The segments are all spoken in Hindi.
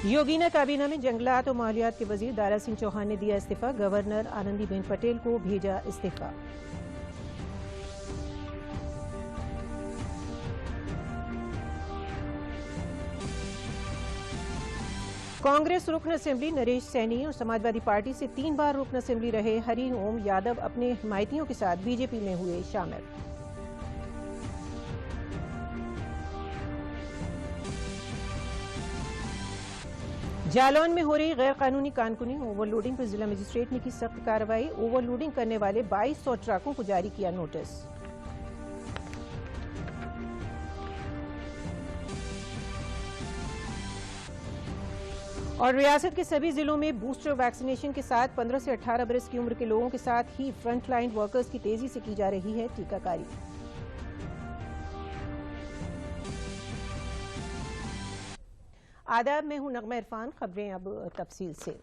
योगीना काबीना में जंगलात और माहौलियात के वजीर दारा सिंह चौहान ने दिया इस्तीफा। गवर्नर आनंदीबेन पटेल को भेजा इस्तीफा। कांग्रेस रुकन असेंबली नरेश सैनी और समाजवादी पार्टी से 3 बार रुकन असेंबली रहे हरि ओम यादव अपने हिमायतियों के साथ बीजेपी में हुए शामिल। जालौन में हो रही गैर कानूनी कानकुनी ओवरलोडिंग पर जिला मजिस्ट्रेट ने की सख्त कार्रवाई। ओवरलोडिंग करने वाले 2200 ट्रकों को जारी किया नोटिस। और रियासत के सभी जिलों में बूस्टर वैक्सीनेशन के साथ 15 से 18 बरस की उम्र के लोगों के साथ ही फ्रंटलाइन वर्कर्स की तेजी से की जा रही है टीकाकारी। आदाब, मैं हूं नगमा इरफान। खबरें अब तफसील से।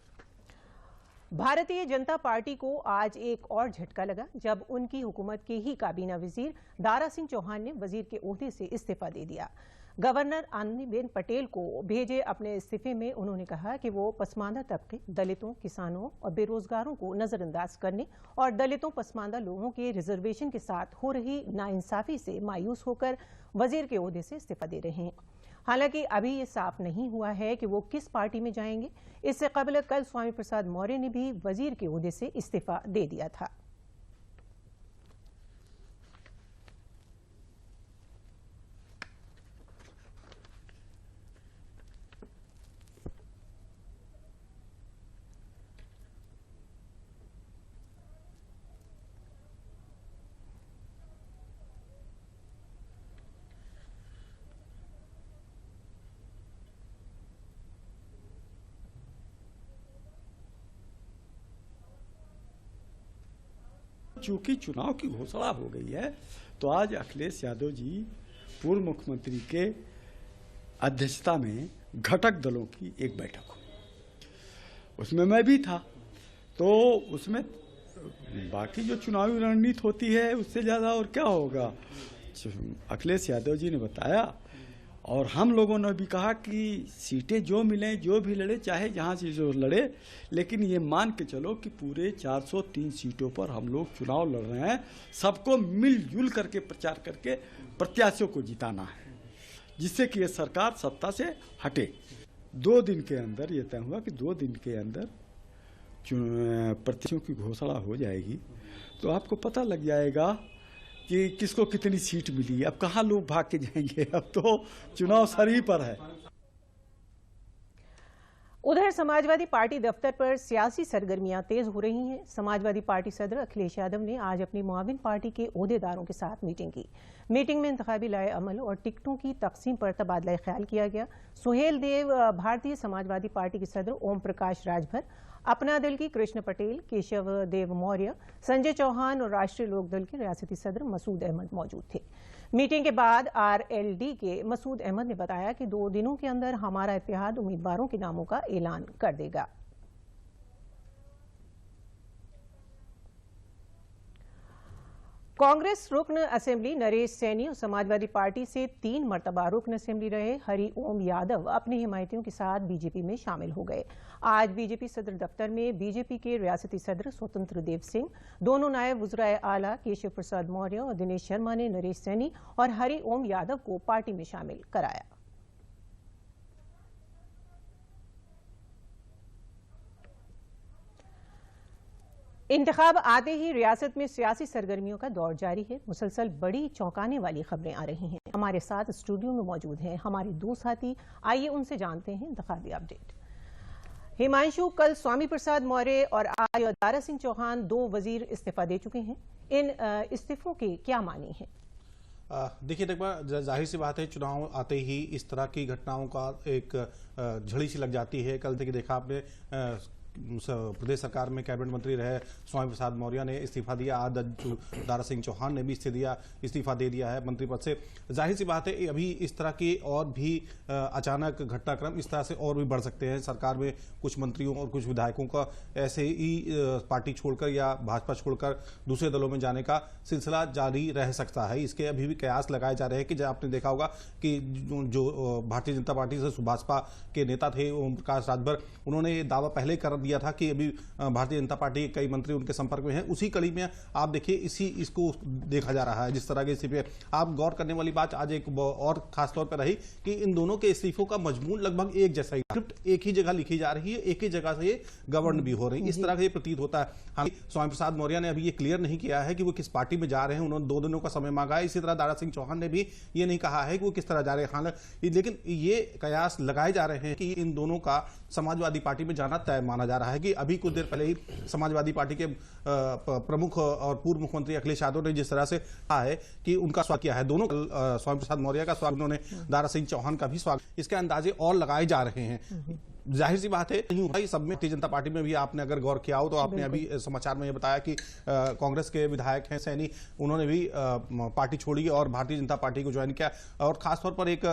भारतीय जनता पार्टी को आज एक और झटका लगा जब उनकी हुकूमत के ही काबीना वजीर दारा सिंह चौहान ने वजीर के ओहदे से इस्तीफा दे दिया। गवर्नर आनंदीबेन पटेल को भेजे अपने इस्तीफे में उन्होंने कहा कि वो पसमानदा तबके, दलितों, किसानों और बेरोजगारों को नजरअंदाज करने और दलितों, पसमानदा लोगों के रिजर्वेशन के साथ हो रही नाइंसाफी से मायूस होकर वजीर के ओहदे से इस्तीफा दे रहे हैं। हालांकि अभी ये साफ नहीं हुआ है कि वो किस पार्टी में जाएंगे। इससे कबल कल स्वामी प्रसाद मौर्य ने भी वजीर के ओहदे से इस्तीफा दे दिया था। चूंकि चुनाव की घोषणा हो गई है तो आज अखिलेश यादव जी पूर्व मुख्यमंत्री के अध्यक्षता में घटक दलों की एक बैठक हुई, उसमें मैं भी था। तो उसमें बाकी जो चुनावी रणनीति होती है उससे ज्यादा और क्या होगा, अखिलेश यादव जी ने बताया और हम लोगों ने भी कहा कि सीटें जो मिलें, जो भी लड़े, चाहे जहां से जो लड़े, लेकिन ये मान के चलो कि पूरे 403 सीटों पर हम लोग चुनाव लड़ रहे हैं। सबको मिलजुल करके प्रचार करके प्रत्याशियों को जिताना है, जिससे कि ये सरकार सत्ता से हटे। 2 दिन के अंदर ये तय हुआ कि 2 दिन के अंदर प्रत्याशियों की घोषणा हो जाएगी, तो आपको पता लग जाएगा कि किसको कितनी सीट मिली। अब कहाँ लोग भाग के जाएंगे, अब तो चुनाव सर ही पर है। उधर समाजवादी पार्टी दफ्तर पर सियासी सरगर्मियां तेज हो रही हैं। समाजवादी पार्टी सदर अखिलेश यादव ने आज अपनी मुआविन पार्टी के ओहदेदारों के साथ मीटिंग की। मीटिंग में इंतखाबी लाए अमल और टिकटों की तकसीम पर तबादला ख्याल किया गया। सुहेल देव भारतीय समाजवादी पार्टी के सदर ओम प्रकाश राजभर, अपना दल की कृष्ण पटेल, केशव देव मौर्य, संजय चौहान और राष्ट्रीय लोकदल के रियासती सदर मसूद अहमद मौजूद थे। मीटिंग के बाद आरएलडी के मसूद अहमद ने बताया कि 2 दिनों के अंदर हमारा इत्तेहाद उम्मीदवारों के नामों का ऐलान कर देगा। कांग्रेस रुकन असेंबली नरेश सैनी और समाजवादी पार्टी से 3 मरतबा रुकन असेंबली रहे हरि ओम यादव अपने हिमायतियों के साथ बीजेपी में शामिल हो गए। आज बीजेपी सदर दफ्तर में बीजेपी के रियासती सदर स्वतंत्र देव सिंह, दोनों नायब वज़राए आला केशव प्रसाद मौर्य और दिनेश शर्मा ने नरेश सैनी और हरि ओम यादव को पार्टी में शामिल कराया। इंतखाब आते ही रियासत में सियासी सरगर्मियों का दौर जारी है। मुसलसल बड़ी चौंकाने वाली खबरें आ रही हैं। हमारे साथ स्टूडियो में मौजूद हैं हमारे 2 साथी, आइए उनसे जानते हैं इंतखाबी अपडेट। हिमांशु, कल स्वामी प्रसाद मौर्य और आज दारा सिंह चौहान 2 वजीर इस्तीफा दे चुके हैं। इन इस्तीफों के क्या मानी है? देखिए, जाहिर सी बात है, चुनाव आते ही इस तरह की घटनाओं का एक झड़ी सी लग जाती है। कल देखिए देखा आपने प्रदेश सरकार में कैबिनेट मंत्री रहे स्वामी प्रसाद मौर्य ने इस्तीफा दिया। आज दारा सिंह चौहान ने भी इस्तीफा दे दिया है मंत्री पद से। जाहिर सी बात है अभी इस तरह के और भी अचानक घटनाक्रम इस तरह से और भी बढ़ सकते हैं। सरकार में कुछ मंत्रियों और कुछ विधायकों का ऐसे ही पार्टी छोड़कर या भाजपा छोड़कर दूसरे दलों में जाने का सिलसिला जारी रह सकता है। इसके अभी भी कयास लगाए जा रहे हैं कि जब आपने देखा होगा कि जो भारतीय जनता पार्टी से भाजपा के नेता थे ओम प्रकाश राजभर, उन्होंने ये दावा पहले ही कर दिया था कि अभी भारतीय जनता पार्टी के कई मंत्री उनके संपर्क में हैं। उसी कड़ी में आप देखिए इसको देखा जा रहा है जिस तरह के इस्तीफे। आप गौर करने वाली बात आज एक और खास तौर पर रही कि इन दोनों के इस्तीफों का मजमून लगभग एक जैसा ही, स्क्रिप्ट एक ही जगह लिखी जा रही है, एक ही जगह से ये गवर्न भी हो रही है। इस तरह का ये प्रतीत होता है। हाँ, स्वामी प्रसाद मौर्य ने अभी ये क्लियर नहीं किया है कि वो किस पार्टी में जा रहे हैं, उन्होंने 2 दिनों का समय मांगा है। इसी तरह दारा सिंह चौहान ने भी ये नहीं कहा है कि वो किस तरह जा रहे हैं। लेकिन ये कयास लगाए जा रहे हैं कि इन दोनों का समाजवादी पार्टी में जाना तय माना जा रहा है। कि अभी कुछ देर पहले ही समाजवादी पार्टी के प्रमुख और पूर्व मुख्यमंत्री अखिलेश यादव ने जिस तरह से कहा है कि उनका स्वागत किया है, दोनों स्वामी प्रसाद मौर्य का स्वागत, उन्होंने दारा सिंह चौहान का भी स्वागत, इसके अंदाजे और लगाए जा रहे हैं। जाहिर सी बात है नहीं हुआ सब में। भारतीय जनता पार्टी में भी आपने अगर गौर किया हो तो आपने अभी समाचार में ये बताया कि कांग्रेस के विधायक हैं सैनी, उन्होंने भी पार्टी छोड़ी और भारतीय जनता पार्टी को ज्वाइन किया। और खासतौर पर एक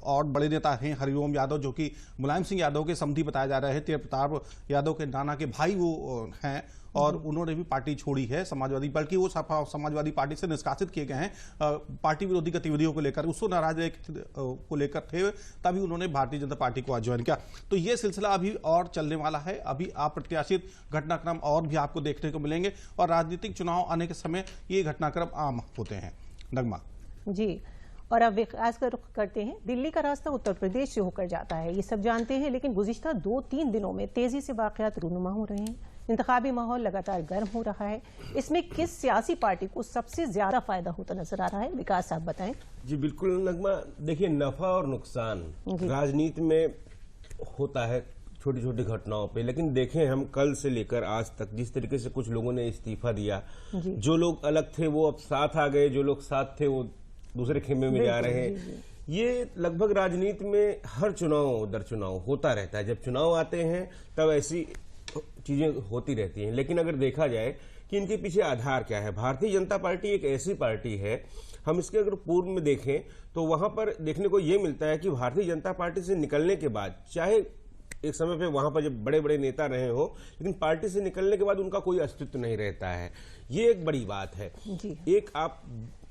और बड़े नेता हैं हरिओम यादव, जो कि मुलायम सिंह यादव के समधी बताया जा रहे हैं, तेज प्रताप यादव के नाना के भाई वो हैं, और उन्होंने भी पार्टी छोड़ी है समाजवादी, बल्कि वो समाजवादी पार्टी से निष्कासित किए गए हैं पार्टी विरोधी गतिविधियों को लेकर, उसको नाराज को लेकर थे, तभी उन्होंने भारतीय जनता पार्टी को ज्वाइन किया। तो ये सिलसिला अभी और चलने वाला है। अभी अप्रत्याशित घटनाक्रम और भी आपको देखने को मिलेंगे और राजनीतिक चुनाव आने के समय ये घटनाक्रम आम होते हैं। नगमा जी। और अब विकास का रुख करते हैं। दिल्ली का रास्ता उत्तर प्रदेश से होकर जाता है, ये सब जानते हैं, लेकिन गुज़िश्ता 2-3 दिनों में तेजी से वाक़यात रूनुमा हो रहे हैं। इंतखाबी माहौल लगातार गर्म हो रहा है। इसमें किस सियासी पार्टी को सबसे ज्यादा फायदा होता नजर आ रहा है? विकास साहब बताएं। जी बिल्कुल नगमा, देखिए नफा और नुकसान राजनीति में होता है छोटी छोटी घटनाओं पे, लेकिन देखें हम कल से लेकर आज तक जिस तरीके से कुछ लोगों ने इस्तीफा दिया, जो लोग अलग थे वो अब साथ आ गए, जो लोग साथ थे वो दूसरे खेमे में जा रहे हैं। ये लगभग राजनीति में हर चुनाव दर चुनाव होता रहता है। जब चुनाव आते हैं तब ऐसी चीजें होती रहती हैं। लेकिन अगर देखा जाए कि इनके पीछे आधार क्या है, भारतीय जनता पार्टी एक ऐसी पार्टी है, हम इसके अगर पूर्व में देखें तो वहां पर देखने को ये मिलता है कि भारतीय जनता पार्टी से निकलने के बाद, चाहे एक समय पे वहां पर जब बड़े बड़े नेता रहे हो, लेकिन पार्टी से निकलने के बाद उनका कोई अस्तित्व नहीं रहता है। ये एक बड़ी बात है। एक आप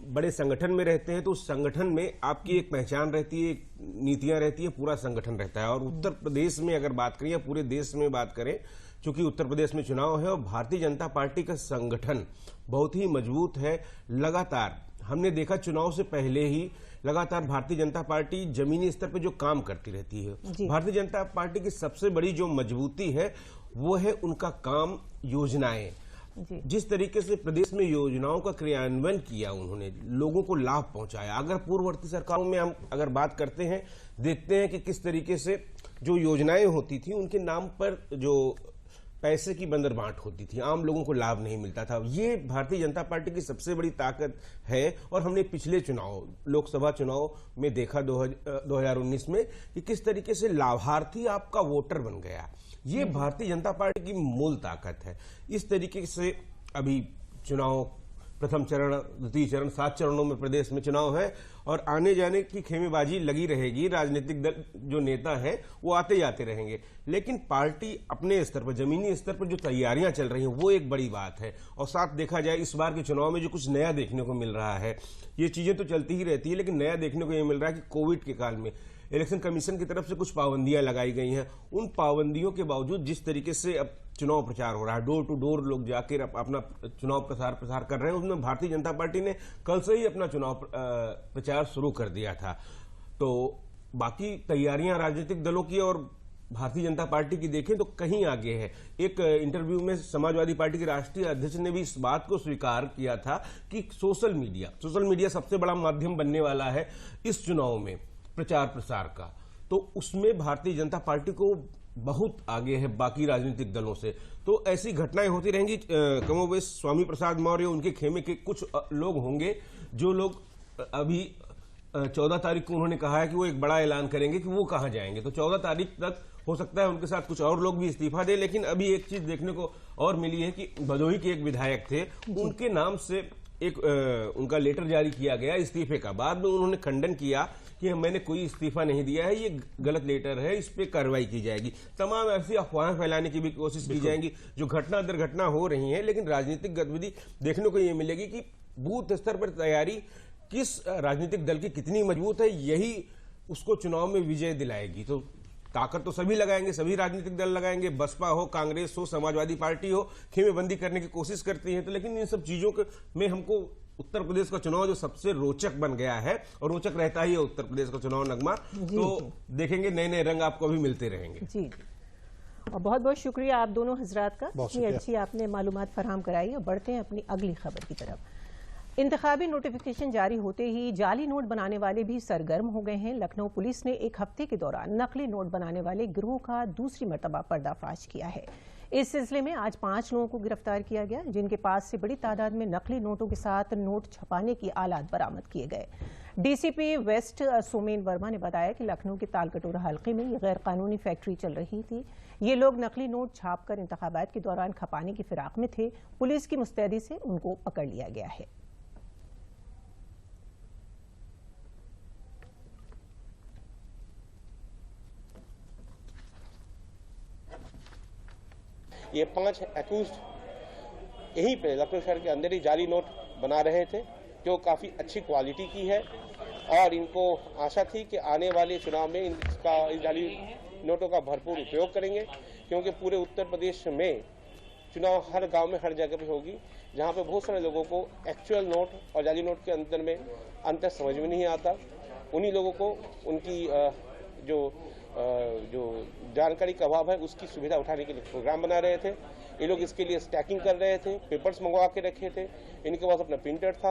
बड़े संगठन में रहते हैं तो उस संगठन में आपकी एक पहचान रहती है, नीतियां रहती है, पूरा संगठन रहता है। और उत्तर प्रदेश में अगर बात करें या पूरे देश में बात करें, चूंकि उत्तर प्रदेश में चुनाव है और भारतीय जनता पार्टी का संगठन बहुत ही मजबूत है। लगातार हमने देखा चुनाव से पहले ही लगातार भारतीय जनता पार्टी जमीनी स्तर पर जो काम करती रहती है। भारतीय जनता पार्टी की सबसे बड़ी जो मजबूती है वो है उनका काम, योजनाएं। जिस तरीके से प्रदेश में योजनाओं का क्रियान्वयन किया, उन्होंने लोगों को लाभ पहुंचाया। अगर पूर्ववर्ती सरकारों में हम अगर बात करते हैं, देखते हैं कि किस तरीके से जो योजनाएं होती थी उनके नाम पर जो पैसे की बंदरबांट होती थी, आम लोगों को लाभ नहीं मिलता था। ये भारतीय जनता पार्टी की सबसे बड़ी ताकत है। और हमने पिछले चुनाव, लोकसभा चुनाव में देखा 2019 में कि किस तरीके से लाभार्थी आपका वोटर बन गया। ये भारतीय जनता पार्टी की मूल ताकत है। इस तरीके से अभी चुनाव प्रथम चरण, द्वितीय चरण, 7 चरणों में प्रदेश में चुनाव है और आने जाने की खेमेबाजी लगी रहेगी। राजनीतिक दल जो नेता हैं वो आते जाते रहेंगे, लेकिन पार्टी अपने स्तर पर, जमीनी स्तर पर जो तैयारियां चल रही हैं वो एक बड़ी बात है। और साथ देखा जाए इस बार के चुनाव में जो कुछ नया देखने को मिल रहा है, ये चीजें तो चलती ही रहती है, लेकिन नया देखने को ये मिल रहा है कि कोविड के काल में इलेक्शन कमीशन की तरफ से कुछ पाबंदियां लगाई गई हैं। उन पाबंदियों के बावजूद जिस तरीके से अब चुनाव प्रचार हो रहा है, डोर टू डोर लोग जाकर अपना चुनाव प्रसार कर रहे हैं, उसमें भारतीय जनता पार्टी ने कल से ही अपना चुनाव प्रचार शुरू कर दिया था। तो बाकी तैयारियां राजनीतिक दलों की और भारतीय जनता पार्टी की देखें तो कहीं आगे है। एक इंटरव्यू में समाजवादी पार्टी के राष्ट्रीय अध्यक्ष ने भी इस बात को स्वीकार किया था कि सोशल मीडिया सबसे बड़ा माध्यम बनने वाला है इस चुनाव में प्रचार प्रसार का। तो उसमें भारतीय जनता पार्टी को बहुत आगे है बाकी राजनीतिक दलों से। तो ऐसी घटनाएं होती रहेंगी। कमोबेश स्वामी प्रसाद मौर्य, उनके खेमे के कुछ लोग होंगे जो लोग अभी 14 तारीख को उन्होंने कहा है कि वो एक बड़ा ऐलान करेंगे कि वो कहां जाएंगे। तो 14 तारीख तक हो सकता है उनके साथ कुछ और लोग भी इस्तीफा दें। लेकिन अभी एक चीज देखने को और मिली है कि भदोही के एक विधायक थे, उनके नाम से एक उनका लेटर जारी किया गया इस्तीफे का। बाद में उन्होंने खंडन किया कि मैंने कोई इस्तीफा नहीं दिया है, ये गलत लेटर है, इस पे कार्रवाई की जाएगी। तमाम ऐसी अफवाहें फैलाने की भी कोशिश की जाएगी जो घटना दर घटना हो रही है। लेकिन राजनीतिक गतिविधि देखने को ये मिलेगी कि बूथ स्तर पर तैयारी किस राजनीतिक दल की कितनी मजबूत है, यही उसको चुनाव में विजय दिलाएगी। तो ताकत तो सभी लगाएंगे, सभी राजनीतिक दल लगाएंगे, बसपा हो, कांग्रेस हो, समाजवादी पार्टी हो, खेमेबंदी करने की कोशिश करती है। तो लेकिन इन सब चीजों में हमको उत्तर प्रदेश का चुनाव जो सबसे रोचक बन गया है, और रोचक रहता ही है उत्तर प्रदेश का चुनाव नगमा, तो देखेंगे नए नए रंग आपको भी मिलते रहेंगे। जी, और बहुत बहुत शुक्रिया आप दोनों हजरात का, इतनी अच्छी आपने मालूमात फराहम कराई। और बढ़ते हैं अपनी अगली खबर की तरफ। इंतखाबी नोटिफिकेशन जारी होते ही जाली नोट बनाने वाले भी सरगर्म हो गए हैं। लखनऊ पुलिस ने एक हफ्ते के दौरान नकली नोट बनाने वाले गिरोह का दूसरी मर्तबा पर्दाफाश किया है। इस सिलसिले में आज 5 लोगों को गिरफ्तार किया गया, जिनके पास से बड़ी तादाद में नकली नोटों के साथ नोट छपाने की आलात बरामद किए गए। डीसीपी वेस्ट सोमेन वर्मा ने बताया कि लखनऊ के तालकटोरा हल्के में ये गैर कानूनी फैक्ट्री चल रही थी। ये लोग नकली नोट छापकर इंतखाबात के दौरान खपाने की फिराक में थे। पुलिस की मुस्तैदी से उनको पकड़ लिया गया है। ये 5 एक्यूज्ड यहीं पे लखनऊ शहर के अंदर ही जाली नोट बना रहे थे, जो काफ़ी अच्छी क्वालिटी की है। और इनको आशा थी कि आने वाले चुनाव में इस जाली नोटों का भरपूर उपयोग करेंगे, क्योंकि पूरे उत्तर प्रदेश में चुनाव हर गांव में हर जगह पे होगी, जहां पे बहुत सारे लोगों को एक्चुअल नोट और जाली नोट के अंदर में अंतर समझ में नहीं आता। उन्हीं लोगों को उनकी जो जानकारी का अभाव है उसकी सुविधा उठाने के लिए प्रोग्राम बना रहे थे। ये लोग इसके लिए स्टैकिंग कर रहे थे, पेपर्स मंगवा के रखे थे, इनके पास अपना प्रिंटर था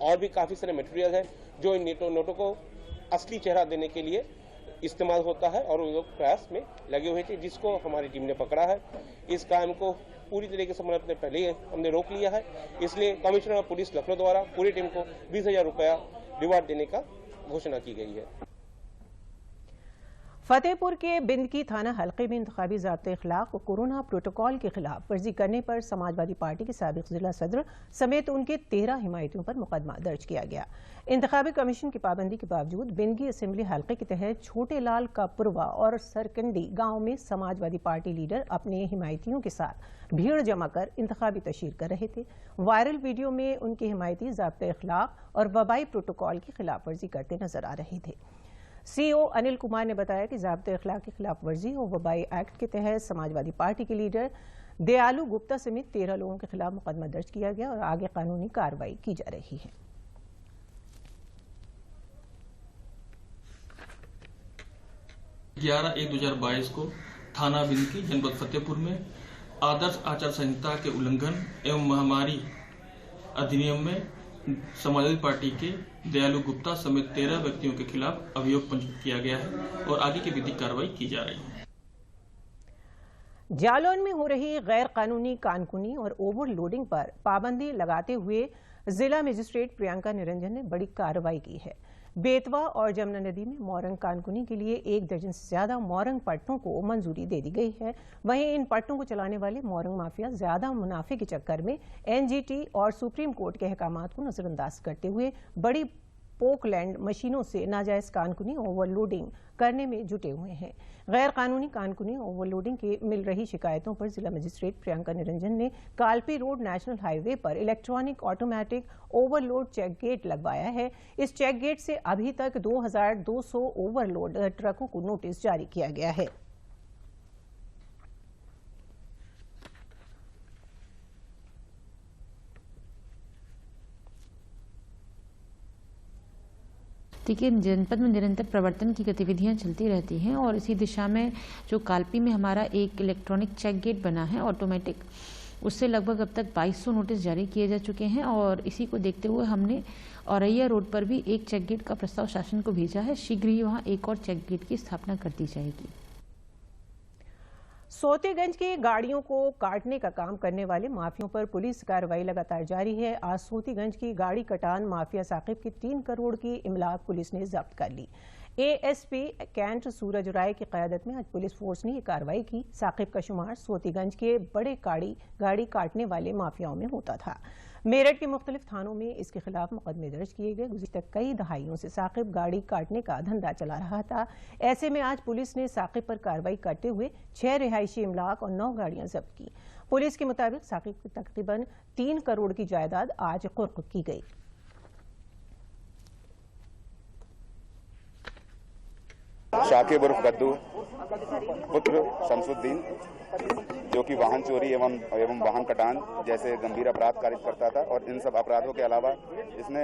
और भी काफ़ी सारे मटेरियल है जो इन नोटों को असली चेहरा देने के लिए इस्तेमाल होता है। और वो लोग प्रयास में लगे हुए थे, जिसको हमारी टीम ने पकड़ा है। इस काम को पूरी तरीके से पहले ही हमने रोक लिया है। इसलिए कमिश्नर ऑफ पुलिस लखनऊ द्वारा पूरी टीम को 20,000 रुपया रिवार्ड देने का घोषणा की गई है। फतेहपुर के बिंदकी थाना हल्के में इंतखाबी ज़ाब्ते इखलाक और कोरोना प्रोटोकॉल की खिलाफ वर्जी करने पर समाजवादी पार्टी के साबिक जिला सदर समेत उनके 13 हिमायतियों पर मुकदमा दर्ज किया गया। इंतखाबी कमीशन की पाबंदी के बावजूद बिंदगी असेंबली हल्के के तहत छोटे लाल कापुरवा और सरकंडी गांव में समाजवादी पार्टी लीडर अपने हिमायतियों के साथ भीड़ जमा कर इंतखाबी तशहीर कर रहे थे। वायरल वीडियो में उनके हिमायती ज़ाब्ते इखलाक और वबाई प्रोटोकॉल की खिलाफ वर्जी करते नजर आ रहे थे। सीईओ अनिल कुमार ने बताया कि ज़ाब्ते इखलाक की खिलाफ वर्जी और वबाई एक्ट के तहत समाजवादी पार्टी के लीडर दयालु गुप्ता समेत 13 लोगों के खिलाफ मुकदमा दर्ज किया गया और आगे कानूनी कार्रवाई की जा रही है। ग्यारह 1/2022 को थाना बिंदकी जनपद फतेहपुर में आदर्श आचार संहिता के उल्लंघन एवं महामारी अधिनियम में समाजवादी पार्टी के दयालु गुप्ता समेत 13 व्यक्तियों के खिलाफ अभियोग पंजीकृत किया गया है और आगे की विधिक कार्रवाई की जा रही है। जालौन में हो रही गैर कानूनी कानकुनी और ओवरलोडिंग पर पाबंदी लगाते हुए जिला मजिस्ट्रेट प्रियंका निरंजन ने बड़ी कार्रवाई की है। बेतवा और जमुना नदी में मोरंग कानकुनी के लिए 1 दर्जन से ज्यादा मोरंग पट्टों को मंजूरी दे दी गई है। वहीं इन पट्टों को चलाने वाले मोरंग माफिया ज्यादा मुनाफे के चक्कर में एनजीटी और सुप्रीम कोर्ट के अहकामात को नजरअंदाज करते हुए बड़ी पोकलैंड मशीनों से नाजायज कानकुनी ओवरलोडिंग करने में जुटे हुए हैं। गैर कानूनी कानकुनी ओवरलोडिंग की मिल रही शिकायतों पर जिला मजिस्ट्रेट प्रियंका निरंजन ने कालपी रोड नेशनल हाईवे पर electronic automatic overload check gate लगवाया है। इस चेक गेट से अभी तक 2200 ओवरलोड ट्रकों को नोटिस जारी किया गया है। देखिए, जनपद में निरंतर प्रवर्तन की गतिविधियां चलती रहती हैं और इसी दिशा में जो कालपी में हमारा एक इलेक्ट्रॉनिक चेक गेट बना है ऑटोमेटिक, उससे लगभग अब तक 2200 नोटिस जारी किए जा चुके हैं और इसी को देखते हुए हमने औरैया रोड पर भी एक चेक गेट का प्रस्ताव शासन को भेजा है। शीघ्र ही वहां एक और चेक गेट की स्थापना कर दी जाएगी। सोतेगंज की गाड़ियों को काटने का काम करने वाले माफियों पर पुलिस कार्रवाई लगातार जारी है। आज सोतेगंज की गाड़ी कटान माफिया साकिब की 3 करोड़ की इमलाक पुलिस ने जब्त कर ली। एएसपी कैंट सूरज राय की क़यादत में आज पुलिस फोर्स ने ये कार्रवाई की। साकिब का शुमार सोतीगंज के बड़े गाड़ी काटने वाले माफियाओं में होता था। मेरठ के मुख्तलिफ थानों में इसके खिलाफ मुकदमे दर्ज किए गए। गुज़िश्ता कई दहाइयों से साकिब गाड़ी काटने का धंधा चला रहा था। ऐसे में आज पुलिस ने साकिब पर कार्रवाई करते हुए 6 रिहायशी इमलाक और 9 गाड़ियां जब्त की। पुलिस के मुताबिक साकिब की तकरीबन 3 करोड़ की जायदाद आज कुर्क की गई। शाकिब उर्फ गद्दू पुत्र शमसुद्दीन, जो कि वाहन चोरी एवं वाहन कटान जैसे गंभीर अपराध कारित करता था, और इन सब अपराधों के अलावा इसने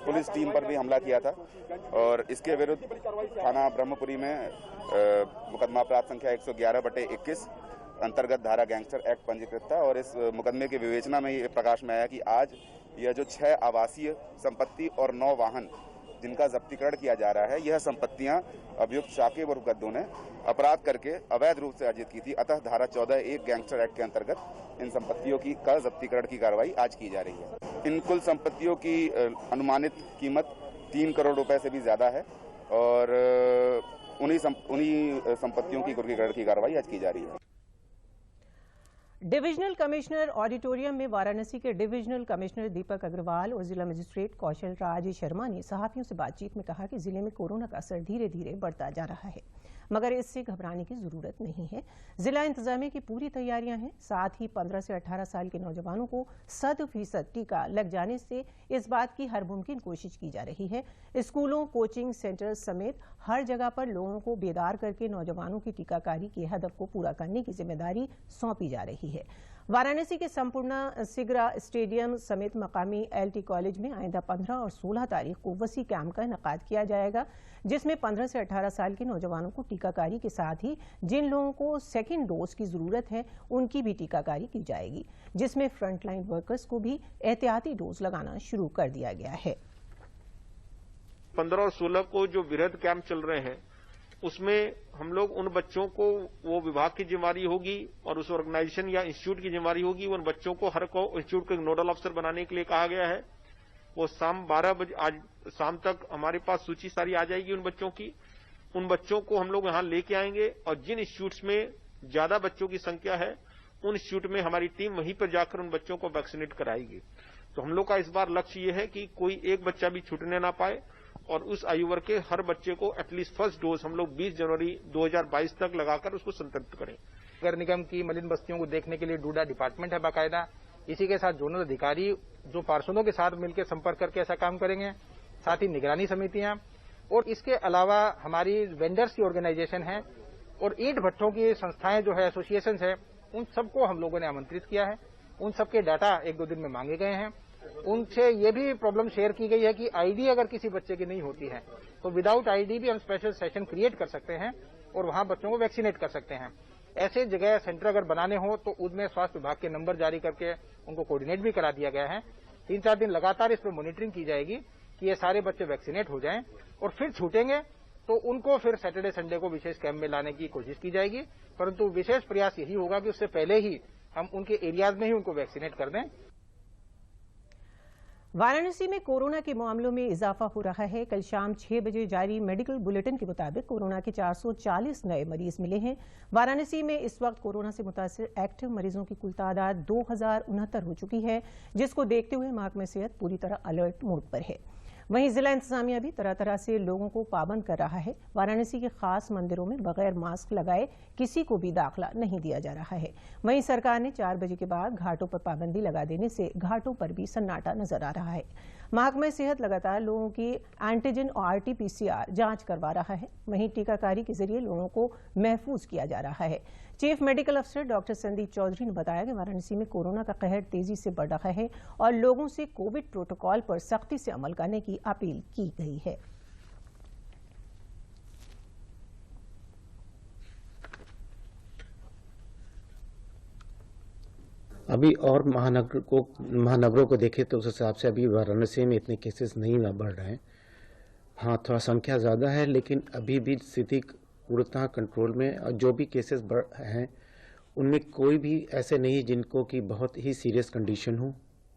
पुलिस टीम पर भी हमला किया था और इसके विरुद्ध थाना ब्रह्मपुरी में मुकदमा अपराध संख्या 111/21 अंतर्गत धारा गैंगस्टर एक्ट पंजीकृत था। और इस मुकदमे की विवेचना में ये प्रकाश में आया कि आज यह जो 6 आवासीय संपत्ति और 9 वाहन जिनका जब्तीकरण किया जा रहा है, यह संपत्तियां अभियुक्त शाकिब और गद्दू ने अपराध करके अवैध रूप से अर्जित की थी। अतः धारा 14(1) गैंगस्टर एक्ट के अंतर्गत इन संपत्तियों की का जब्तीकरण की कार्रवाई आज की जा रही है। इन कुल संपत्तियों की अनुमानित कीमत 3 करोड़ रुपए से भी ज्यादा है और उन्हीं संपत्तियों की कुर्कीकरण की कार्रवाई आज की जा रही है। डिविजनल कमिश्नर ऑडिटोरियम में वाराणसी के डिविजनल कमिश्नर दीपक अग्रवाल और जिला मजिस्ट्रेट कौशल राज शर्मा ने सहाफियों से बातचीत में कहा कि जिले में कोरोना का असर धीरे धीरे बढ़ता जा रहा है, मगर इससे घबराने की जरूरत नहीं है। जिला इंतजामिया की पूरी तैयारियां हैं। साथ ही 15 से 18 साल के नौजवानों को 100% टीका लग जाने से इस बात की हर मुमकिन कोशिश की जा रही है। स्कूलों, कोचिंग सेंटर समेत हर जगह पर लोगों को बेदार करके नौजवानों की टीकाकारी के हदफ को पूरा करने की जिम्मेदारी सौंपी जा रही है। वाराणसी के संपूर्ण सिगरा स्टेडियम समेत मकामी एलटी कॉलेज में आइंदा 15 और 16 तारीख को वसी कैंप का इनेकाद किया जाएगा, जिसमें 15 से 18 साल के नौजवानों को टीकाकारी के साथ ही जिन लोगों को सेकेंड डोज की जरूरत है उनकी भी टीकाकारी की जाएगी, जिसमें फ्रंटलाइन वर्कर्स को भी एहतियाती डोज लगाना शुरू कर दिया गया है। 15 और 16 को जो वृहद कैंप चल रहे हैं उसमें हम लोग उन बच्चों को, वो विभाग की जिम्मेदारी होगी और उस ऑर्गेनाइजेशन या इंस्टीट्यूट की जिम्मेदारी होगी, उन बच्चों को हर को इंस्टीट्यूट को एक नोडल अफसर बनाने के लिए कहा गया है। वो शाम 12 बजे आज शाम तक हमारे पास सूची सारी आ जाएगी उन बच्चों की। उन बच्चों को हम लोग यहां लेके आएंगे और जिन इंस्टीट्यूट्स में ज्यादा बच्चों की संख्या है उन इंस्टीट्यूट में हमारी टीम वहीं पर जाकर उन बच्चों को वैक्सीनेट कराएगी। तो हम लोग का इस बार लक्ष्य ये है कि कोई एक बच्चा भी छूटने ना पाए और उस आयु वर्ग के हर बच्चे को एटलीस्ट फर्स्ट डोज हम लोग 20 जनवरी 2022 तक लगाकर उसको संतृप्त करें। नगर निगम की मलिन बस्तियों को देखने के लिए डूडा डिपार्टमेंट है बाकायदा। इसी के साथ जोनल अधिकारी जो पार्षदों के साथ मिलकर संपर्क करके ऐसा काम करेंगे, साथ ही निगरानी समितियां और इसके अलावा हमारी वेंडर्स की ऑर्गेनाइजेशन है और ईंट भट्ठों की संस्थाएं जो है, एसोसिएशन है, उन सबको हम लोगों ने आमंत्रित किया है। उन सबके डाटा 1-2 दिन में मांगे गए हैं। उनसे ये भी प्रॉब्लम शेयर की गई है कि आईडी अगर किसी बच्चे की नहीं होती है तो विदाउट आईडी भी हम स्पेशल सेशन क्रिएट कर सकते हैं और वहां बच्चों को वैक्सीनेट कर सकते हैं। ऐसे जगह सेंटर अगर बनाने हो तो उनमें स्वास्थ्य विभाग के नंबर जारी करके उनको कोऑर्डिनेट भी करा दिया गया है। 3-4 दिन लगातार इस पर मॉनिटरिंग की जाएगी कि ये सारे बच्चे वैक्सीनेट हो जाएं और फिर छूटेंगे तो उनको फिर सैटरडे संडे को विशेष कैंप में लाने की कोशिश की जाएगी। परंतु विशेष प्रयास यही होगा कि उससे पहले ही हम उनके एरियाज में ही उनको वैक्सीनेट कर दें। वाराणसी में कोरोना के मामलों में इजाफा हो रहा है। कल शाम 6 बजे जारी मेडिकल बुलेटिन के मुताबिक कोरोना के 440 नए मरीज मिले हैं। वाराणसी में इस वक्त कोरोना से मुतासिर एक्टिव मरीजों की कुल तादाद 2069 हो चुकी है, जिसको देखते हुए महकमा सेहत पूरी तरह अलर्ट मोड पर है। वहीं जिला इंतजामिया भी तरह तरह से लोगों को पाबंद कर रहा है। वाराणसी के खास मंदिरों में बगैर मास्क लगाए किसी को भी दाखिला नहीं दिया जा रहा है। वहीं सरकार ने 4 बजे के बाद घाटों पर पाबंदी लगा देने से घाटों पर भी सन्नाटा नजर आ रहा है। महकमा सेहत लगातार लोगों की एंटीजन और RT-PCR जांच करवा रहा है। वहीं टीकाकारी के जरिए लोगों को महफूज किया जा रहा है। चीफ मेडिकल अफसर डॉक्टर संदीप चौधरी ने बताया कि वाराणसी में कोरोना का कहर तेजी से बढ़ रहा है और लोगों से कोविड प्रोटोकॉल पर सख्ती से अमल करने की अपील की गई है। अभी और महानगरों को देखें तो उस हिसाब से अभी वाराणसी में इतने केसेस नहीं बढ़ रहे हैं। हाँ, थोड़ा संख्या ज़्यादा है, लेकिन अभी भी स्थिति पूर्णतः कंट्रोल में। और जो भी केसेस बढ़ हैं उनमें कोई भी ऐसे नहीं जिनको कि बहुत ही सीरियस कंडीशन हो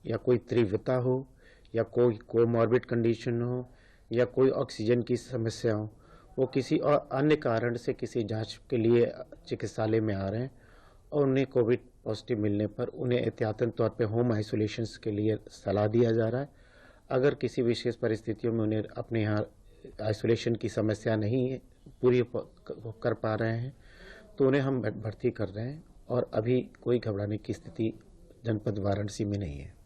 या कोई तीव्रता हो या कोई कोमॉर्बिड कंडीशन हो या कोई ऑक्सीजन की समस्या हो। वो किसी और अन्य कारण से किसी जांच के लिए चिकित्सालय में आ रहे हैं और उन्हें कोविड पॉजिटिव मिलने पर उन्हें एहतियातन तौर पे होम आइसोलेशन के लिए सलाह दिया जा रहा है। अगर किसी विशेष परिस्थितियों में उन्हें अपने यहाँ आइसोलेशन की समस्या नहीं पूरी कर पा रहे हैं तो उन्हें हम भर्ती कर रहे हैं और अभी कोई घबराने की स्थिति जनपद वाराणसी में नहीं है।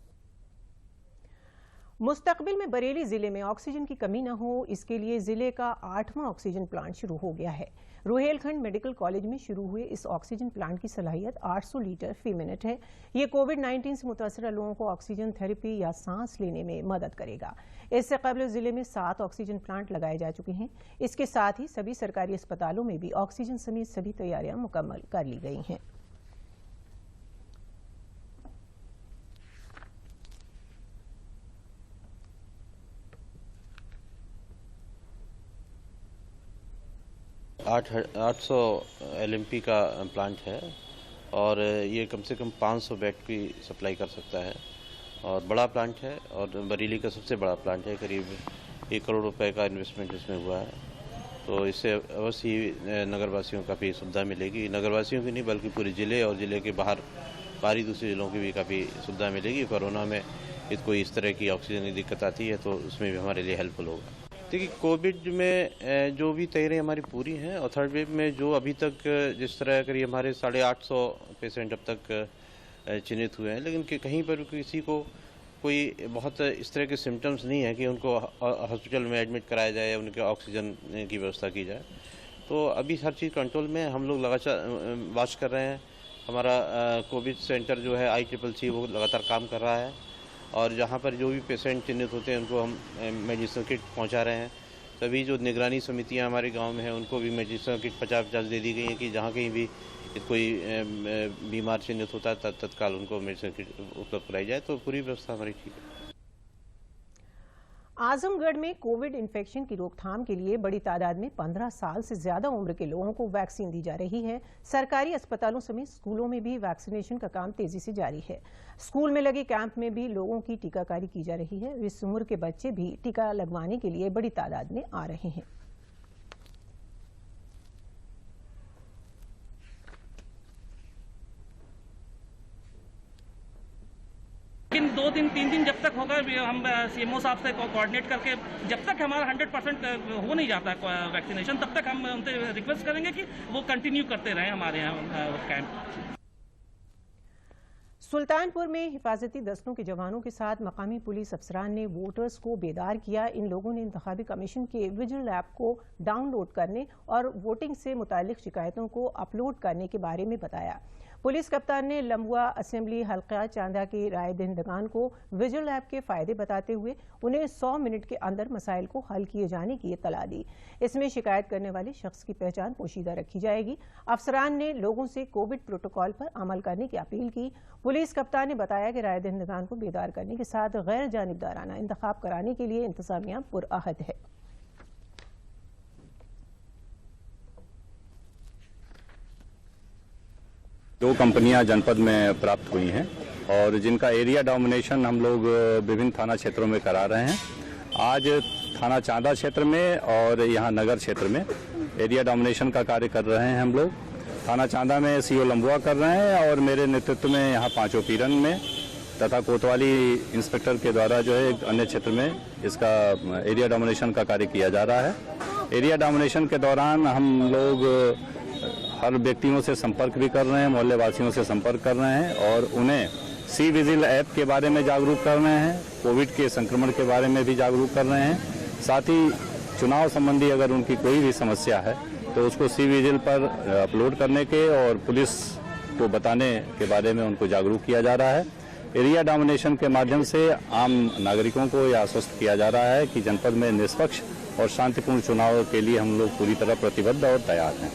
मुस्तकबिल में बरेली जिले में ऑक्सीजन की कमी न हो, इसके लिए जिले का 8वां ऑक्सीजन प्लांट शुरू हो गया है। रुहेलखंड मेडिकल कॉलेज में शुरू हुए इस ऑक्सीजन प्लांट की सलाहियत 800 लीटर फी मिनट है। ये कोविड-19 से मुतासर लोगों को ऑक्सीजन थेरेपी या सांस लेने में मदद करेगा। इससे कबल जिले में 7 ऑक्सीजन प्लांट लगाए जा चुके हैं। इसके साथ ही सभी सरकारी अस्पतालों में भी ऑक्सीजन समेत सभी तैयारियां मुकम्मल कर ली गई हैं। आठ 800 LMP का प्लांट है और ये कम से कम 500 बेड की सप्लाई कर सकता है और बड़ा प्लांट है और बरेली का सबसे बड़ा प्लांट है। करीब 1 करोड़ रुपए का इन्वेस्टमेंट इसमें हुआ है। तो इससे अवश्य ही नगरवासियों को काफ़ी सुविधा मिलेगी। नगरवासियों की नहीं बल्कि पूरे ज़िले और ज़िले के बाहरी दूसरे ज़िलों की भी काफ़ी सुविधा मिलेगी। कोरोना में कोई इस तरह की ऑक्सीजन की दिक्कत आती है तो उसमें भी हमारे लिए हेल्पफुल होगा। देखिए, कोविड में जो भी तैयारियां हमारी पूरी हैं और थर्ड वेव में जो अभी तक जिस तरह करिए हमारे 850 पेशेंट अब तक चिन्हित हुए हैं, लेकिन कहीं पर किसी को कोई बहुत इस तरह के सिम्टम्स नहीं है कि उनको हॉस्पिटल में एडमिट कराया जाए या उनके ऑक्सीजन की व्यवस्था की जाए। तो अभी हर चीज़ कंट्रोल में, हम लोग लगातार वॉच कर रहे हैं। हमारा कोविड सेंटर जो है ICCC वो लगातार काम कर रहा है और जहाँ पर जो भी पेशेंट चिन्हित होते हैं उनको हम मेडिसिन किट पहुँचा रहे हैं। सभी जो निगरानी समितियाँ हमारे गांव में हैं उनको भी मेडिसिन किट 50-50 दे दी गई हैं कि जहाँ कहीं भी कोई बीमार चिन्हित होता है तत्काल उनको मेडिसिन किट उपलब्ध कराई जाए। तो पूरी व्यवस्था हमारी ठीक है। आजमगढ़ में कोविड इन्फेक्शन की रोकथाम के लिए बड़ी तादाद में 15 साल से ज्यादा उम्र के लोगों को वैक्सीन दी जा रही है। सरकारी अस्पतालों समेत स्कूलों में भी वैक्सीनेशन का काम तेजी से जारी है। स्कूल में लगे कैंप में भी लोगों की टीकाकारी की जा रही है। इस उम्र के बच्चे भी टीका लगवाने के लिए बड़ी तादाद में आ रहे हैं। लेकिन 2 दिन 3 दिन जब तक होगा, हम CMO साहब से कोऑर्डिनेट करके जब तक हमारा 100% हो नहीं जाता वैक्सीनेशन, तब तक हम उनसे रिक्वेस्ट करेंगे कि वो कंटिन्यू करते रहें हमारे यहाँ कैंप। सुल्तानपुर में हिफाजती दस्तों के जवानों के साथ मकामी पुलिस अफसरान ने वोटर्स को बेदार किया। इन लोगों ने इंतखाबी कमीशन के विजिल ऐप को डाउनलोड करने और वोटिंग से मुतालिक शिकायतों को अपलोड करने के बारे में बताया। पुलिस कप्तान ने लम्बुआ असेंबली हल्का चांदा के राय दहिंदगान को विजिल ऐप के फायदे बताते हुए उन्हें 100 मिनट के अंदर मसाइल को हल किए जाने की इत्तला दी। इसमें शिकायत करने वाले शख्स की पहचान पोशीदा रखी जाएगी। अफसरान ने लोगों से कोविड प्रोटोकॉल पर अमल करने की अपील की। पुलिस कप्तान ने बताया कि राय दहिंदगान को बेदार करने के साथ गैर जानिबदाराना इंतखाब कराने के लिए इंतजामिया पुरअहद है। दो कंपनियां जनपद में प्राप्त हुई हैं और जिनका एरिया डोमिनेशन हम लोग विभिन्न थाना क्षेत्रों में करा रहे हैं। आज थाना चांदा क्षेत्र में और यहाँ नगर क्षेत्र में एरिया डोमिनेशन का कार्य कर रहे हैं हम लोग। थाना चांदा में CO लम्बुआ कर रहे हैं और मेरे नेतृत्व में यहाँ पांचों पीरन में तथा कोतवाली इंस्पेक्टर के द्वारा जो है एक अन्य क्षेत्र में इसका एरिया डोमिनेशन का कार्य किया जा रहा है। एरिया डोमिनेशन के दौरान हम लोग हर व्यक्तियों से संपर्क भी कर रहे हैं, मोहल्ले वासियों से संपर्क कर रहे हैं और उन्हें सी विजिल ऐप के बारे में जागरूक कर रहे हैं, कोविड के संक्रमण के बारे में भी जागरूक कर रहे हैं। साथ ही चुनाव संबंधी अगर उनकी कोई भी समस्या है तो उसको सी विजिल पर अपलोड करने के और पुलिस को बताने के बारे में उनको जागरूक किया जा रहा है। एरिया डोमिनेशन के माध्यम से आम नागरिकों को यह आश्वस्त किया जा रहा है कि जनपद में निष्पक्ष और शांतिपूर्ण चुनाव के लिए हम लोग पूरी तरह प्रतिबद्ध और तैयार हैं।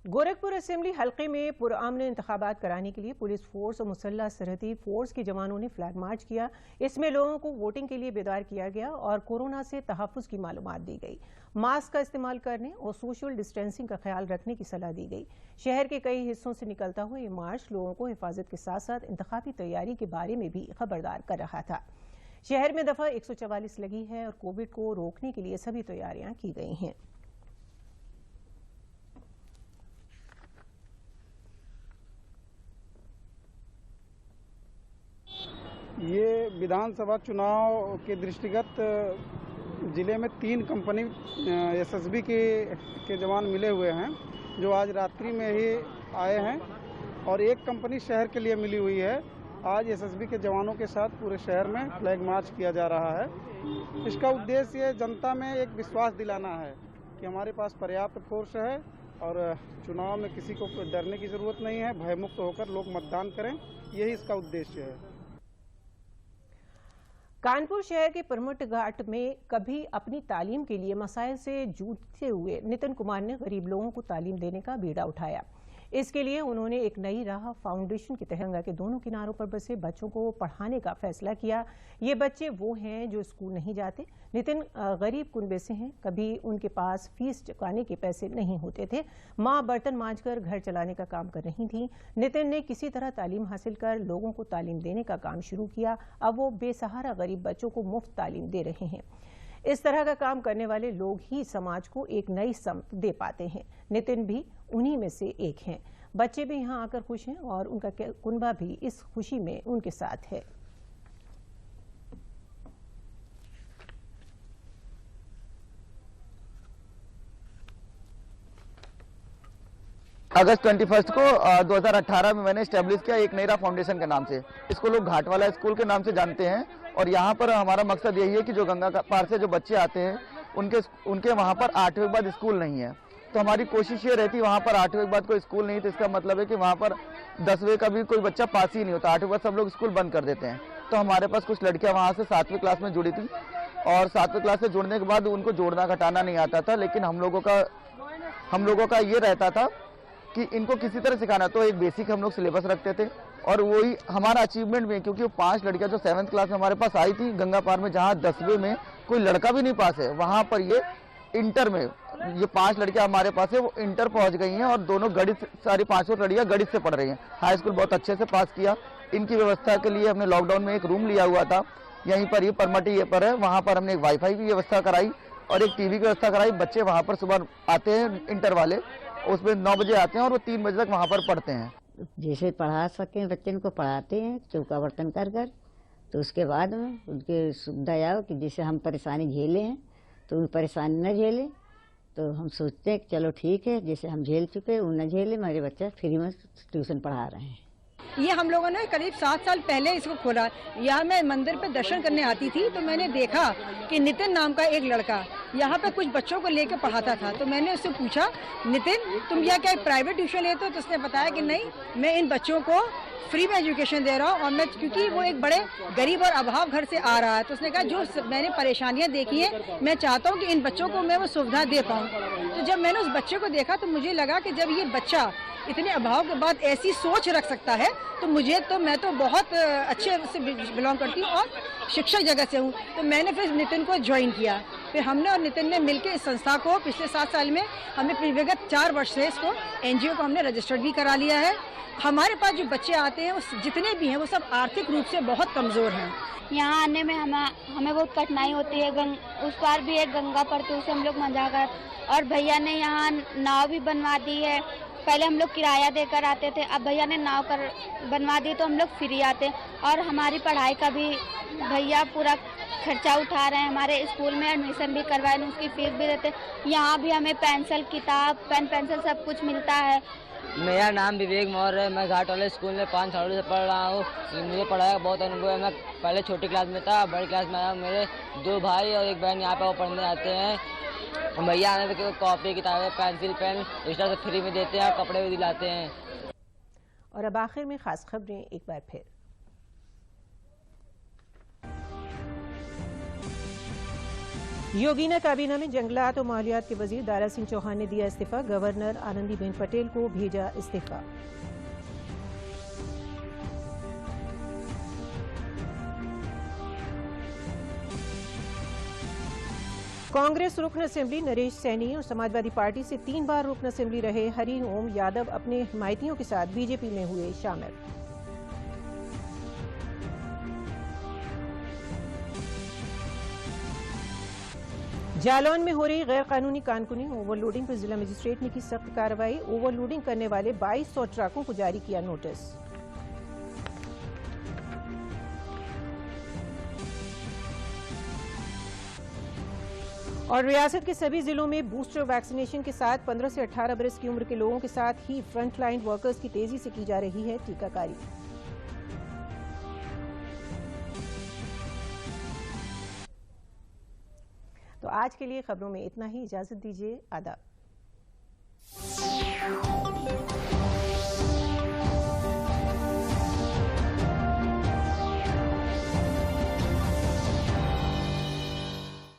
गोरखपुर असेंबली हल्के में पुरअमन इंतखाबात कराने के लिए पुलिस फोर्स और मुसल्लह सरहदी फोर्स के जवानों ने फ्लैग मार्च किया। इसमें लोगों को वोटिंग के लिए बेदार किया गया और कोरोना से तहफ़्फ़ुज़ की मालूमात दी गई। मास्क का इस्तेमाल करने और सोशल डिस्टेंसिंग का ख्याल रखने की सलाह दी गई। शहर के कई हिस्सों से निकलता हुआ ये मार्च लोगों को हिफाजत के साथ साथ इंतखाबी तैयारी के बारे में भी खबरदार कर रहा था। शहर में दफा 144 लगी है और कोविड को रोकने के लिए सभी तैयारियां की गई हैं। ये विधानसभा चुनाव के दृष्टिगत जिले में 3 कंपनी एसएसबी के जवान मिले हुए हैं जो आज रात्रि में ही आए हैं और एक कंपनी शहर के लिए मिली हुई है। आज एसएसबी के जवानों के साथ पूरे शहर में फ्लैग मार्च किया जा रहा है। इसका उद्देश्य जनता में एक विश्वास दिलाना है कि हमारे पास पर्याप्त फोर्स है और चुनाव में किसी को डरने की जरूरत नहीं है, भयमुक्त होकर लोग मतदान करें, यही इसका उद्देश्य है। कानपुर शहर के परमट घाट में कभी अपनी तालीम के लिए मसाइल से जूझते हुए नितिन कुमार ने गरीब लोगों को तालीम देने का बीड़ा उठाया। इसके लिए उन्होंने एक नई राह फाउंडेशन के तहत गंगा के दोनों किनारों पर बसे बच्चों को पढ़ाने का फैसला किया। ये बच्चे वो हैं जो स्कूल नहीं जाते। नितिन गरीब कुनबे से हैं, कभी उनके पास फीस चुकाने के पैसे नहीं होते थे। माँ बर्तन मांजकर घर चलाने का काम कर रही थी। नितिन ने किसी तरह तालीम हासिल कर लोगों को तालीम देने का काम शुरू किया। अब वो बेसहारा गरीब बच्चों को मुफ्त तालीम दे रहे हैं। इस तरह का काम करने वाले लोग ही समाज को एक नई समत दे पाते हैं। नितिन भी उन्हीं में से एक हैं। बच्चे भी यहाँ आकर खुश हैं और उनका कुनबा भी इस खुशी में उनके साथ है। अगस्त 21 को 2018 में मैंने स्टैब्लिश किया एक नईरा फाउंडेशन के नाम से। इसको लोग घाटवाला स्कूल के नाम से जानते हैं और यहाँ पर हमारा मकसद यही है कि जो गंगा का पार से जो बच्चे आते हैं उनके वहाँ पर 8वीं के बाद स्कूल नहीं है। तो हमारी कोशिश ये रहती है वहाँ पर 8वीं के बाद कोई स्कूल नहीं, तो इसका मतलब है कि वहाँ पर 10वीं का भी कोई बच्चा पास ही नहीं होता। 8वीं के बाद सब लोग स्कूल बंद कर देते हैं। तो हमारे पास कुछ लड़कियाँ वहाँ से 7वीं क्लास में जुड़ी थी और 7वीं क्लास से जुड़ने के बाद उनको जोड़ना घटाना नहीं आता था, लेकिन हम लोगों का ये रहता था कि इनको किसी तरह सिखाना। तो एक बेसिक हम लोग सिलेबस रखते थे और वही हमारा अचीवमेंट भी है, क्योंकि वो 5 लड़कियां जो 7th क्लास में हमारे पास आई थी गंगा पार में, जहाँ 10वीं में कोई लड़का भी नहीं पास है, वहाँ पर ये इंटर में ये 5 लड़कियां हमारे पास है वो इंटर पहुंच गई हैं और दोनों गणित, सारी 5 लड़कियां गणित से पढ़ रही हैं। हाई स्कूल बहुत अच्छे से पास किया। इनकी व्यवस्था के लिए हमने लॉकडाउन में एक रूम लिया हुआ था, यहीं पर ये परमटी ये पर है, वहाँ पर हमने एक वाईफाई की व्यवस्था कराई और एक टीवी की व्यवस्था कराई। बच्चे वहाँ पर सुबह आते हैं इंटर वाले, उसमें 9 बजे आते हैं और वो 3 बजे तक वहाँ पर पढ़ते हैं। जैसे पढ़ा सकें बच्चे को पढ़ाते हैं चौका बर्तन कर कर, तो उसके बाद में उनके सुविधा आओ कि जैसे हम परेशानी झेले हैं तो उन परेशानी न झेले। तो हम सोचते हैं कि चलो ठीक है, जैसे हम झेल चुके हैं उन न झेले, मेरे बच्चा फ्री में ट्यूशन पढ़ा रहे हैं। ये हम लोगों ने करीब 7 साल पहले इसको खोला। यहाँ मैं मंदिर पे दर्शन करने आती थी तो मैंने देखा कि नितिन नाम का एक लड़का यहाँ पे कुछ बच्चों को लेकर पढ़ाता था। तो मैंने उससे पूछा, नितिन तुम यहाँ क्या प्राइवेट ट्यूशन लेते हो? तो उसने बताया कि नहीं, मैं इन बच्चों को फ्री में एजुकेशन दे रहा हूँ और मैं, क्योंकि वो एक बड़े गरीब और अभाव घर से आ रहा है, तो उसने कहा जो मैंने परेशानियाँ देखी है मैं चाहता हूँ कि इन बच्चों को मैं वो सुविधा दे पाऊँ। तो जब मैंने उस बच्चे को देखा तो मुझे लगा कि जब ये बच्चा इतने अभाव के बाद ऐसी सोच रख सकता है तो मैं तो बहुत अच्छे से बिलोंग करती हूँ और शिक्षक जगत से हूँ। तो मैंने फिर नितिन को ज्वाइन किया। फिर हमने और नितिन ने मिलकर इस संस्था को पिछले 7 साल में हमने विगत 4 वर्ष से इसको एनजीओ को हमने रजिस्टर्ड भी करा लिया है। हमारे पास जो बच्चे आते हैं वो जितने भी हैं वो सब आर्थिक रूप से बहुत कमजोर हैं। यहाँ आने में हमें बहुत कठिनाई होती है। उस पार भी एक गंगा पड़ती है, उसे हम लोग मजा कर, और भैया ने यहाँ नाव भी बनवा दी है। पहले हम लोग किराया देकर आते थे, अब भैया ने नाव बनवा दी तो हम लोग फ्री आते हैं। और हमारी पढ़ाई का भी भैया पूरा खर्चा उठा रहे हैं। हमारे स्कूल में एडमिशन भी करवाए, उसकी फीस भी देते हैं। यहाँ भी हमें पेंसिल, किताब, पेन पेंसिल सब कुछ मिलता है। मेरा नाम विवेक मौर्य है। मैं घाट वाले स्कूल में 5 सालों से पढ़ रहा हूँ। मुझे पढ़ाई का बहुत अनुभव है। मैं पहले छोटी क्लास में था, बड़ी क्लास में आया। मेरे 2 भाई और 1 बहन यहाँ पे वो पढ़ने आते हैं। भैया आने तो कॉपी, किताबें, पेंसिल, पेन एक्स्ट्रा से फ्री में देते हैं, कपड़े भी दिलाते हैं। और अब आखिर में खास खबरें एक बार फिर। योगीना काबीना में जंगलात और मालियात के वजीर दारा सिंह चौहान ने दिया इस्तीफा। गवर्नर आनंदीबेन पटेल को भेजा इस्तीफा। कांग्रेस रुकन असेंबली नरेश सैनी और समाजवादी पार्टी से 3 बार रुकन असेंबली रहे हरि ओम यादव अपने हिमायतियों के साथ बीजेपी में हुए शामिल। जालौन में हो रही गैर कानूनी कानकुनी ओवरलोडिंग पर जिला मजिस्ट्रेट ने की सख्त कार्रवाई। ओवरलोडिंग करने वाले 2200 ट्रकों को जारी किया नोटिस। और रियासत के सभी जिलों में बूस्टर वैक्सीनेशन के साथ 15 से 18 बरस की उम्र के लोगों के साथ ही फ्रंटलाइन वर्कर्स की तेजी से की जा रही है टीकाकारी। तो आज के लिए खबरों में इतना ही। इजाजत दीजिए। आदाब।